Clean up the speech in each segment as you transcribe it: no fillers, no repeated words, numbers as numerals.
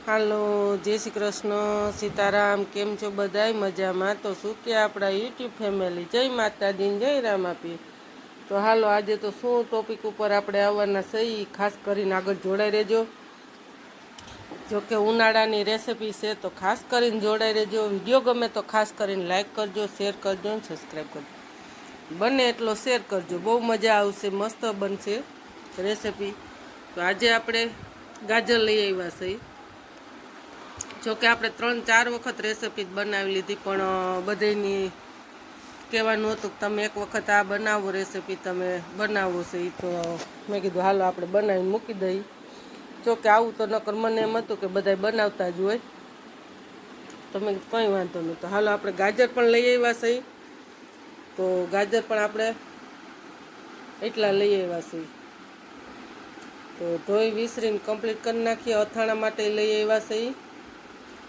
હાલો, જય શ્રી કૃષ્ણ, સીતારામ. કેમ છો બધાય? મજામાં? તો શું કે આપણા યુટ્યુબ ફેમિલી, જય માતાજી, જય રામાપી. તો હાલો, આજે તો શું ટોપિક ઉપર આપણે આવવાના સહી, ખાસ કરીને આગળ જોડાઈ રહેજો. જોકે ઉનાળાની રેસીપી છે તો ખાસ કરીને જોડાઈ રહેજો. વિડીયો ગમે તો ખાસ કરીને લાઇક કરજો, શેર કરજો અને સબસ્ક્રાઈબ કરજો. બને એટલો શેર કરજો, બહુ મજા આવશે, મસ્ત બનશે રેસીપી. તો આજે આપણે ગાજર લઈ આવ્યા છીએ. જોકે આપણે 3-4 વખત રેસીપી બનાવી લીધી, પણ બધાની કહેવાનું હતું કે તમે એક વખત આ બનાવો રેસીપી, તમે બનાવો છે. એ તો મેં કીધું હાલો આપણે બનાવીને મૂકી દઈએ. જોકે આવું તો નકર મને એમ હતું કે બધા બનાવતા જ હોય, તમે કંઈ વાંધો નહીં. તો હાલો આપણે ગાજર પણ લઈ આવ્યા છીએ. તો ગાજર પણ આપણે એટલા લઈ આવ્યા છીએ. તો ધોઈ વિસરીને કમ્પ્લીટ કરી નાખીએ. અથાણા માટે લઈ આવ્યા છીએ,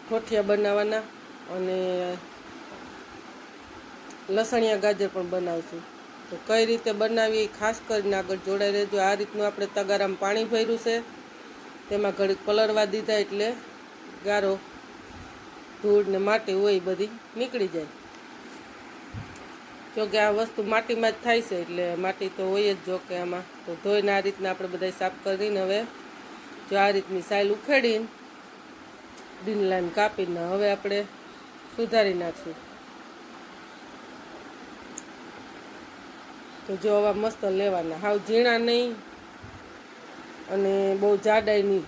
ઠોઠિયા બનાવવાના, અને લસણિયા ગાજર પણ બનાવશું. તો કઈ રીતે બનાવી ખાસ કરીને આગળ જોડાઈ રહેજો. આ રીતનું આપણે તગારામાં પાણી ભર્યું છે, તેમાં ઘડીક પલળવા દીધા એટલે ગારો ધૂળ ને માટી હોય બધી નીકળી જાય. જોકે આ વસ્તુ માટીમાં જ થાય છે એટલે માટી તો હોય જ. જોકે આમાં તો ધોઈને આ રીતના આપણે બધા સાફ કરીને હવે જો આ રીતની સાઈલ ઉખેડીને ડીનલાઈન કાપીને હવે આપણે સુધારી નાખશું. તો જો આવા મસ્ત લેવાના, હાવ ઝીણા નહીં અને બહુ જાડાઈ નહીં.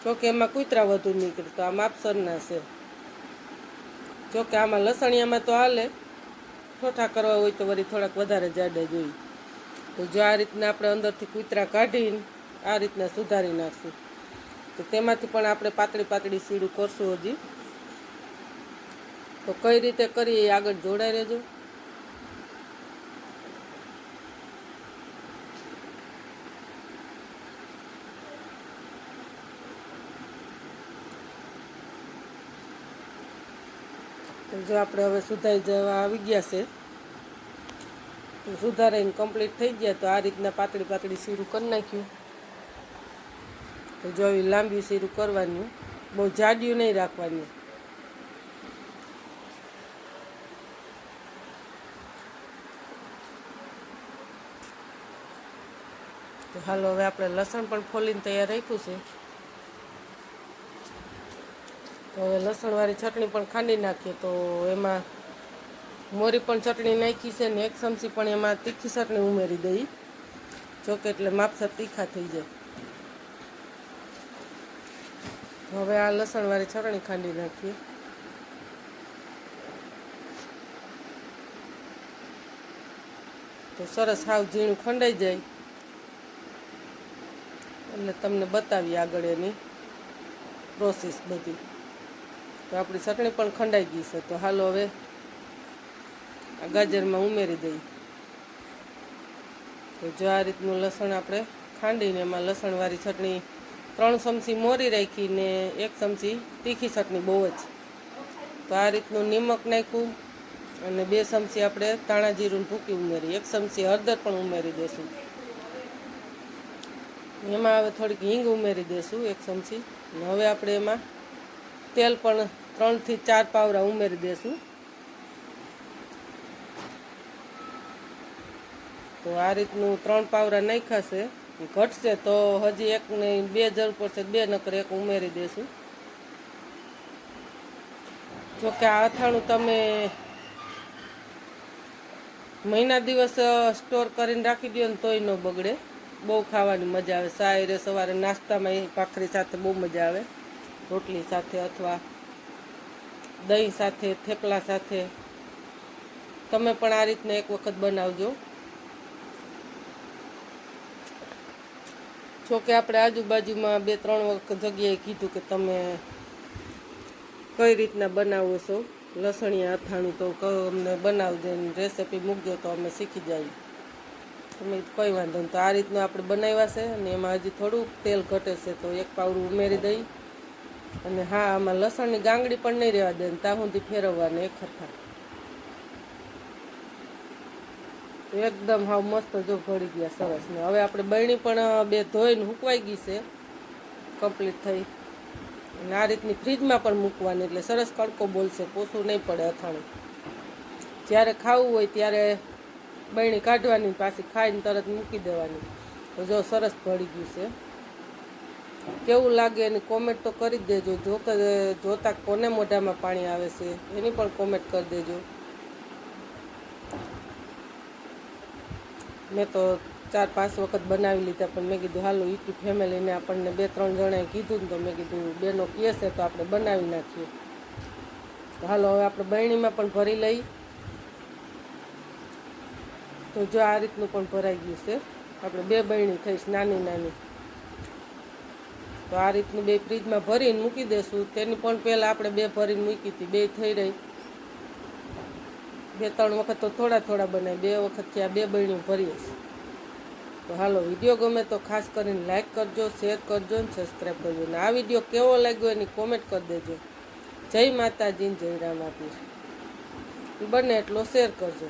જોકે એમાં કૂતરા વધુ નીકળે તો આ માપસરના છે. જોકે આમાં લસણિયામાં તો હાલે, ઠોઠા કરવા હોય તો વળી થોડાક વધારે જાડા જોઈએ. તો જો આ રીતના આપણે અંદરથી કૂતરા કાઢીને આ રીતના સુધારી નાખશું. તો તેમાંથી પણ આપણે પાતળી પાતળી સીડું કરશું હજી. તો કઈ રીતે કરીએ એ આગળ જોડાઈ રહેજો. તો જો આપણે હવે સુધારી જવા આવી ગયા છે. તો સુધારીને કમ્પ્લીટ થઈ ગયા. તો આ રીતના પાતળી પાતળી સીરું કરી નાખ્યું. તો જો આવી લાંબી સીરું કરવાની, બહુ જાડિયું નહીં રાખવાની. તો હાલો હવે આપણે લસણ પણ ફોલીને તૈયાર રાખ્યું છે. તો હવે લસણવાળી ચટણી પણ ખાંડી નાખીએ. તો એમાં મોરી પણ ચટણી નાખી છે ને 1 ચમચી પણ એમાં તીખી ચટણી ઉમેરી દઈ. જોકે એટલે માપસર તીખા થઈ જાય. હવે આ લસણવાળી ચટણી ખાંડી નાખીએ. તો સરસ હાવ ઝીણું ખંડાઈ જાય એટલે તમને બતાવીએ આગળ એની પ્રોસેસ બધી. તો આપણી ચટણી પણ ખંડાઈ ગઈ છે. તો હાલો હવે આ ગાજરમાં ઉમેરી દઈએ. તો જો આ રીતનું લસણ આપણે ખાંડીને એમાં લસણવાળી ચટણી 3 ચમચી મોરી રાખીને 1 ચમચી તીખી ચટણી બહુ જ. તો આ રીતનું નિમક નાખ્યું અને 2 ચમચી આપણે ધાણા જીરું ભૂકી ઉમેરી, 1 ચમચી હળદર પણ ઉમેરી દઈશું. એમાં હવે થોડીક હિંગ ઉમેરી દઈશું 1 ચમચી. હવે આપણે એમાં તેલ પણ 3 થી 4 પાવરા ઉમેરી દઈશું. તો આ રીતનું 3 પાવરા નાખ્યા છે. ઘટશે તો હજી 1 ને 2 જરૂર પડશે, 2 નકર 1 ઉમેરી દઈશું. જોકે આ અથાણું તમે મહિના દિવસ સ્ટોર કરીને રાખી દો ને તોય ન બગડે. બહુ ખાવાની મજા આવે. સાયરે સવારે નાસ્તામાં ભાખરી સાથે બહુ મજા આવે, રોટલી સાથે અથવા દહીં સાથે, થેપલા સાથે. તમે પણ આ રીતના એક વખત બનાવજો. જોકે આપણે આજુબાજુમાં 2-3 વખત જગ્યાએ કીધું કે તમે કઈ રીતના બનાવો છો લસણિયા અથાણું, તો અમને બનાવજો, રેસીપી મૂકજો તો અમે શીખી જઈએ. તમે કંઈ વાંધો નહીં. તો આ રીતનું આપણે બનાવ્યા છે અને એમાં હજી થોડુંક તેલ ઘટે છે તો 1 પાવડું ઉમેરી દઈ. અને હા, આમાં લસણની ગાંગડી પણ નહીં રહેવા દે, ત્યાં સુધી ફેરવવાને એક ખરખા. એકદમ હાવ મસ્ત જો ભળી ગયા સરસ. ને હવે આપણે બરણી પણ 2 ધોઈને હુકવાઈ ગઈ છે કમ્પ્લીટ થઈ. અને આ રીતની ફ્રીજમાં પણ મૂકવાની, એટલે સરસ કડકો બોલશે, પોસું નહીં પડે અથાણું. જ્યારે ખાવું હોય ત્યારે બરણી કાઢવાની, પાછી ખાઈને તરત મૂકી દેવાની. તો જો સરસ ભળી ગયું છે. કેવું લાગે એની કોમેન્ટ તો કરી જ દેજો. જોતા કોને મોઢામાં પાણી આવે છે એની પણ કોમેન્ટ કરી દેજો. મેં તો 4-5 વખત બનાવી લીધા, પણ મેં કીધું હાલો યુટ્યુબ ફેમિલીને આપણને 2-3 જણાએ કીધું ને, તો મેં કીધું બેનો કહે છે તો આપણે બનાવી નાખીએ. તો હાલો હવે આપણે બરણીમાં પણ ભરી લઈ. તો જો આ રીતનું પણ ભરાઈ ગયું છે. આપણે 2 બરણી થઈશ નાની નાની. તો આ રીતનું 2 ફ્રીજમાં ભરીને મૂકી દઈશું. તેની પણ પહેલાં આપણે 2 ભરીને મૂકી હતી, 2 થઈ રહી. 2-3 વખત તો થોડા બનાવી, 2 વખતથી આ 2 બરણીઓ ભરીએ છીએ. તો હાલો વિડીયો ગમે તો ખાસ કરીને લાઈક કરજો, શેર કરજો અને સબસ્ક્રાઈબ કરજો. અને આ વિડીયો કેવો લાગ્યો એની કોમેન્ટ કરી દેજો. જય માતાજી, જય રામાપીર. બને એટલો શેર કરજો.